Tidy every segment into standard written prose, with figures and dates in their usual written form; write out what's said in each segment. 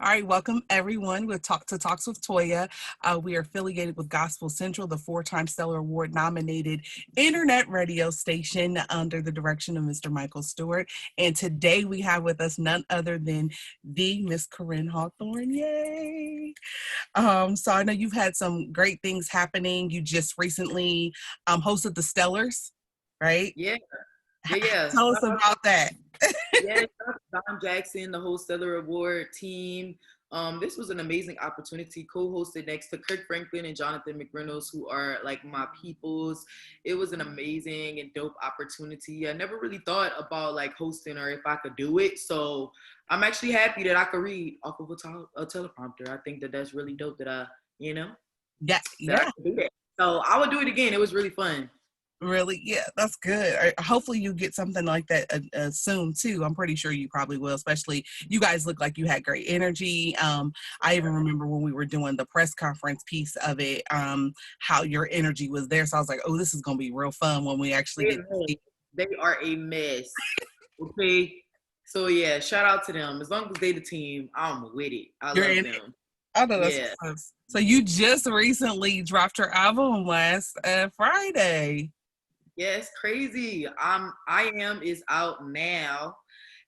All right, welcome everyone. We're Talks with Toya. We are affiliated with Gospel Central, the four-time Stellar Award nominated internet radio station under the direction of Mr. Michael Stewart. And today we have with us none other than the Miss Corinne Hawthorne. Yay! So I know you've had some great things happening. You just recently hosted the Stellars, right? Yeah, yeah. Tell us about that. Yeah, Don Jackson, the whole Stellar Award team. This was an amazing opportunity, co-hosted next to Kirk Franklin and Jonathan McReynolds, who are like my peoples. It was an amazing and dope opportunity. I never really thought about like hosting or if I could do it. So I'm actually happy that I could read off of a teleprompter. I think that that's really dope that Yeah, that I yeah. could do that. So I would do it again. It was really fun. Really? Yeah, that's good. Hopefully you get something like that soon too. I'm pretty sure you probably will, especially you guys look like you had great energy. I even remember when we were doing the press conference piece of it, how your energy was there. So I was like, oh, this is going to be real fun when we actually get to see. They are a mess. Okay. So yeah, shout out to them. As long as they the team, I'm with it. I You're love in it. them. I know that's Yeah. awesome. So you just recently dropped your album last Friday. Yeah, it's crazy. I am is out now.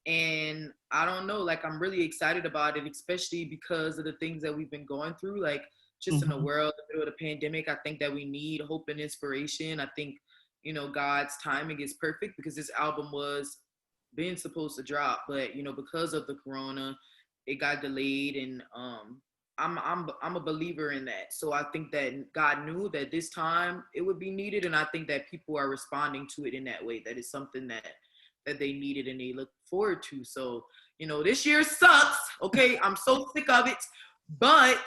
And I don't know, like I'm really excited about it, especially because of the things that we've been going through. Like just in the Mhm. world, in the middle of the pandemic, I think that we need hope and inspiration. I think, God's timing is perfect because this album was been supposed to drop, but because of the corona, it got delayed, and I'm a believer in that. So I think that God knew that this time it would be needed, and I think that people are responding to it in that way. That is something that they needed and they look forward to. So this year sucks. Okay, I'm so sick of it, but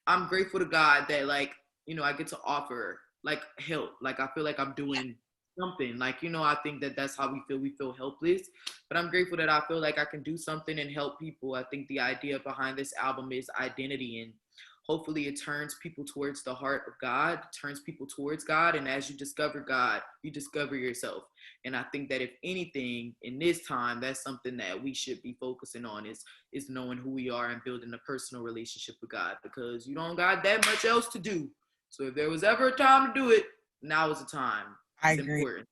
I'm grateful to God that I get to offer like help. Like I feel like I'm doing something. Like I think that that's how we feel. We feel helpless, but I'm grateful that I feel like I can do something and help people. I think the idea behind this album is identity, and hopefully it turns people towards the heart of God, turns people towards God, and as you discover God, you discover yourself. And I think that if anything in this time, that's something that we should be focusing on is knowing who we are and building a personal relationship with God, because you don't got that much else to do. So if there was ever a time to do it, now is the time. I It's agree. important.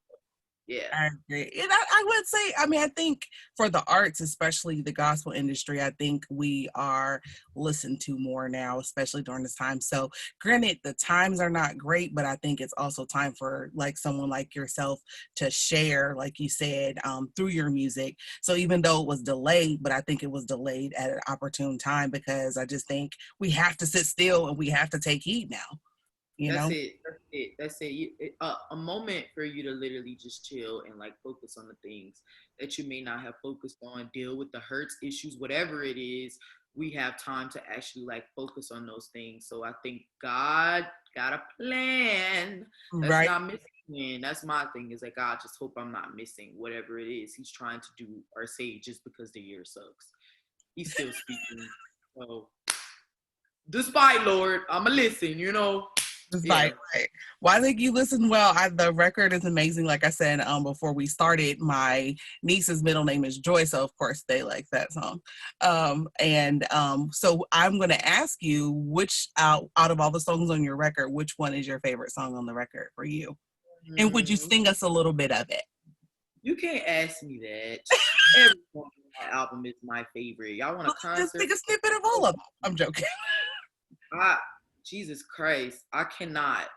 Yeah. I agree. And I would say, I mean, I think for the arts, especially the gospel industry, I think we are listened to more now, especially during this time. So granted, the times are not great, but I think it's also time for like someone like yourself to share, like you said, through your music. So even though it was delayed, but I think it was delayed at an opportune time because I just think we have to sit still and we have to take heed now, you That's know? it. That's it. That's it. A moment for you to literally just chill and like focus on the things that you may not have focused on, deal with the hurts, issues, whatever it is. We have time to actually like focus on those things. So I think God got a plan. That's Right. not missing. That's my thing. Is like God, just hope I'm not missing whatever it is He's trying to do or say just because the year sucks. He's still speaking. So despite Lord, I'ma listen. It's Yeah. right. Well, I think you listened well. The record is amazing. Like I said, before we started, my niece's middle name is Joy, so of course they like that song. So I'm going to ask you, which out of all the songs on your record, which one is your favorite song on the record for you? And would you Mm, sing us a little bit of it? you can't ask me that. Every song on that album is my favorite. Y'all want a Well, just concert? take a snippet of all of them. I'm joking. I, Jesus Christ, I cannot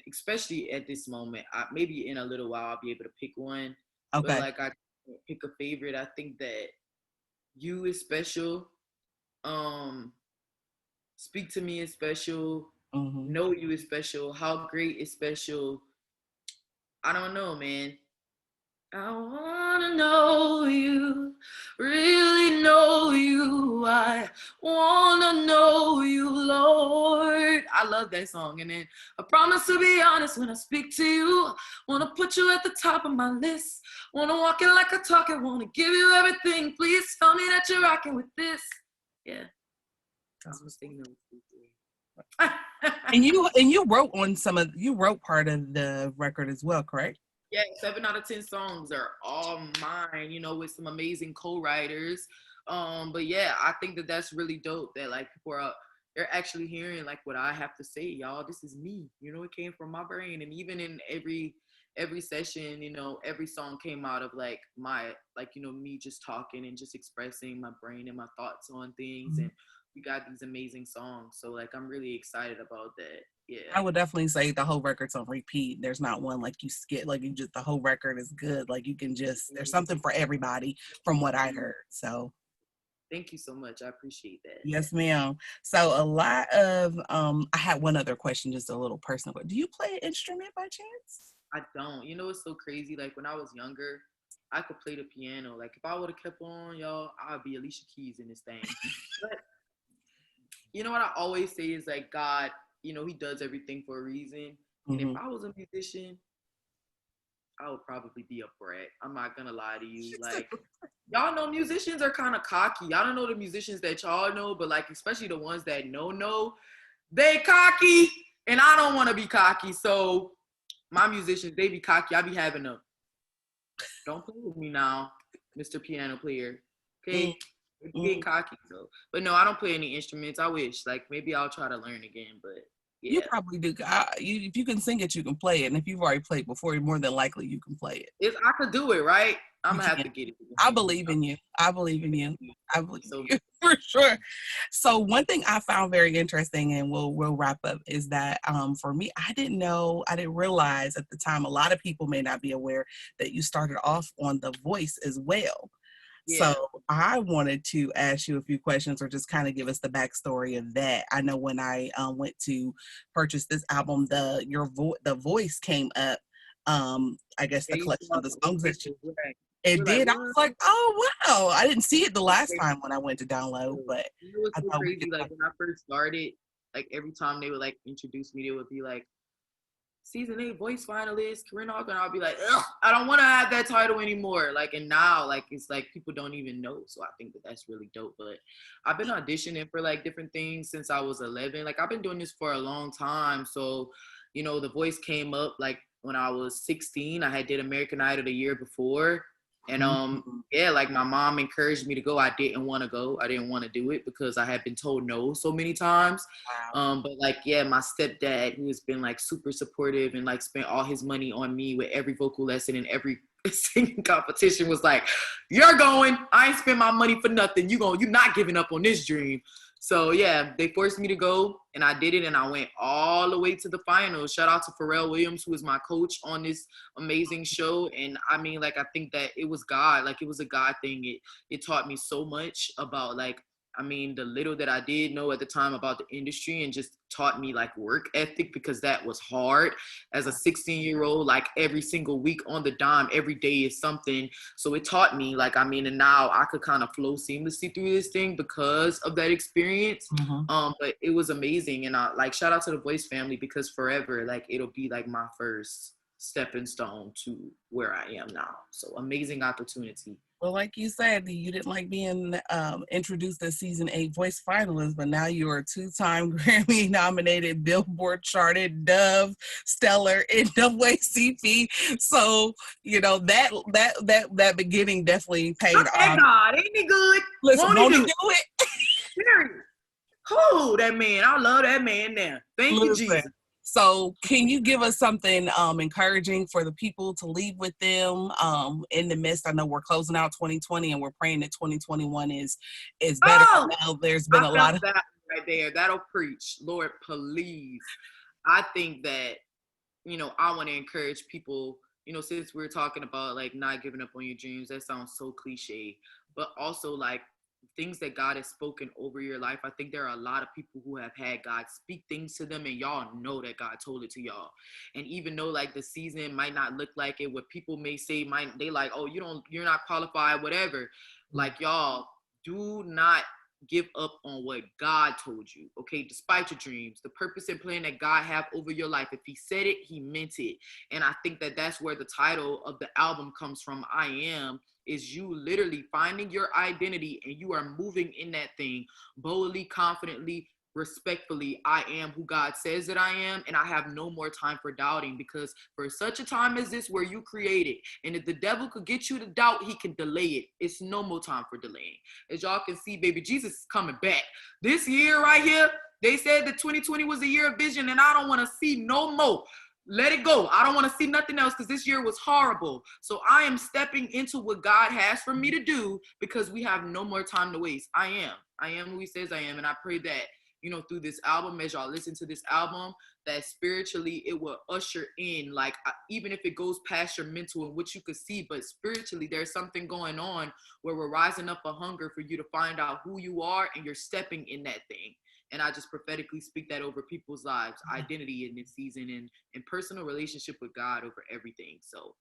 especially at this moment. Maybe in a little while I'll be able to pick one, but Okay. like I can't pick a favorite. I think that You is special. Um, Speak to Me is special. Mm-hmm. Know You is special. How Great is special. I don't know, man. I wanna know you, really know you. I wanna know you, Lord. I love that song. And then I promise to be honest when I speak to you. Wanna put you at the top of my list. Wanna walk it like I talk it. Wanna give you everything. Please tell me that you're rocking with this. Yeah, I was thinking of And you wrote part of the record as well, correct? Yeah, 7 out of 10 songs are all mine, with some amazing co-writers. But yeah, I think that that's really dope that like people are they're actually hearing like what I have to say, y'all. This is me, you know, it came from my brain. And even in every session, you know, every song came out of like my like, you know, me just talking and just expressing my brain and my thoughts on things. Mhm. And we got these amazing songs. So like I'm really excited about that. Yeah. I would definitely say the whole record's on repeat. There's not one like you skip, like you just, the whole record is good. Like you can just, there's something for everybody from what I heard. So Thank you so much. I appreciate that. yes, ma'am. So a lot of, I had one other question, just a little personal, but do you play an instrument by chance? I don't. You know, it's so crazy. Like when I was younger, I could play the piano. Like if I would have kept on, y'all, I'd be Alicia Keys in this thing. But you know what I always say is like God, you know, He does everything for a reason. And if Mm-hmm. I was a musician, I would probably be a brat. I'm not gonna lie to you. Like y'all know musicians are kind of cocky. I don't know the musicians that y'all know, but like especially the ones that know, they cocky, and I don't want to be cocky. So my musicians, they be cocky. I be having a don't play with me now, Mr. Piano Player. Okay, they be getting Mm-hmm. cocky. So, but no, I don't play any instruments. I wish, like maybe I'll try to learn again. But You yeah, probably do. If you can sing it, you can play it. And if you've already played before, more than likely you can play it. if I could do it, right, I'm You gonna have can. to get it. I believe in you. I believe in you. I believe So in you for sure. So one thing I found very interesting, and we'll wrap up, is that for me, I didn't realize at the time. A lot of people may not be aware that you started off on The Voice as well. So yeah, I wanted to ask you a few questions, or just kind of give us the backstory of that. I know when I went to purchase this album, the Voice came up. I guess the they used to collection of watch the the songs that pictures. Right. it We're like, did. I what? was like, oh wow. I didn't see it the last time when I went to download, but You know what's I so thought we crazy? could Like talk. when I first started, like every time they would like introduce me, they would be like, season 8 voice finalist, Corinne Hawk, and I'll be like, ugh, I don't want to have that title anymore. Like, and now, like, it's like people don't even know. So I think that that's really dope. But I've been auditioning for like different things since I was 11. Like, I've been doing this for a long time. So, you know, The Voice came up like when I was 16. I had did American Idol the year before. And Mhm. yeah, like my mom encouraged me to go. I didn't want to go. I didn't want to do it because I had been told no so many times. Wow. But like, yeah, my stepdad, who has been like super supportive and like spent all his money on me with every vocal lesson and every singing competition, was like, "You're going. I ain't spent my money for nothing. You're not giving up on this dream." So yeah, they forced me to go, and I did it, and I went all the way to the finals. Shout out to Pharrell Williams, who is my coach on this amazing show. And I mean, like, I think that it was God. Like, it was a God thing. It taught me so much about like, I mean, the little that I did know at the time about the industry, and just taught me like work ethic, because that was hard as a 16-year-old, like every single week on the dime, every day is something. So it taught me like, I mean, and now I could kind of flow seamlessly through this thing because of that experience. Mhm. But it was amazing. And I like, shout out to the Voice family, because forever, like it'll be like my first stepping stone to where I am now. So amazing opportunity. Well, like you said, you didn't like being introduced as season 8 voice finalist, but now you are a 2-time Grammy nominated, Billboard charted, Dove, Stellar, NAACP. So that beginning definitely paid Look at off. God, ain't he good? Listen, Won't he won't he do do it? it? Period. Oh, that man. I love that man now. Thank you, Listen. Jesus. So, can you give us something encouraging for the people to leave with them in the midst? I know we're closing out 2020, and we're praying that 2021 is better. Oh, I know there's been I a lot felt of that right there. That'll preach. Lord, please. I think that, you know, I want to encourage people, you know, since we're talking about like not giving up on your dreams, that sounds so cliche, but also like things that God has spoken over your life. I think there are a lot of people who have had God speak things to them, and y'all know that God told it to y'all. And even though like the season might not look like it, what people may say might, they like, oh, you're not qualified, whatever. Like, y'all, do not give up on what God told you, okay? Despite your dreams, the purpose and plan that God have over your life. If he said it, he meant it. And I think that that's where the title of the album comes from. I Am, is you literally finding your identity, and you are moving in that thing boldly, confidently, respectfully, I am who God says that I am, and I have no more time for doubting, because for such a time as this where you created, and if the devil could get you to doubt, he can delay it. It's no more time for delaying. As y'all can see, baby, Jesus is coming back. This year right here, they said that 2020 was a year of vision, and I don't want to see no more. Let it go. I don't want to see nothing else, because this year was horrible. So I am stepping into what God has for me to do, because we have no more time to waste. I am who he says I am. And I pray that, through this album, as y'all listen to this album, that spiritually it will usher in, like, even if it goes past your mental and what you could see, but spiritually there's something going on where we're rising up a hunger for you to find out who you are, and you're stepping in that thing. And I just prophetically speak that over people's lives, identity in this season, and personal relationship with God over everything. So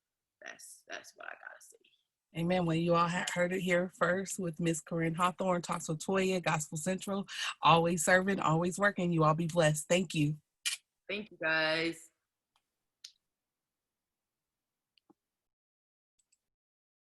that's what I gotta say. Amen. Well, you all heard it here first with Miss Corinne Hawthorne, Talks with Toya, Gospel Central. Always serving, always working. You all be blessed. Thank you. Thank you, guys.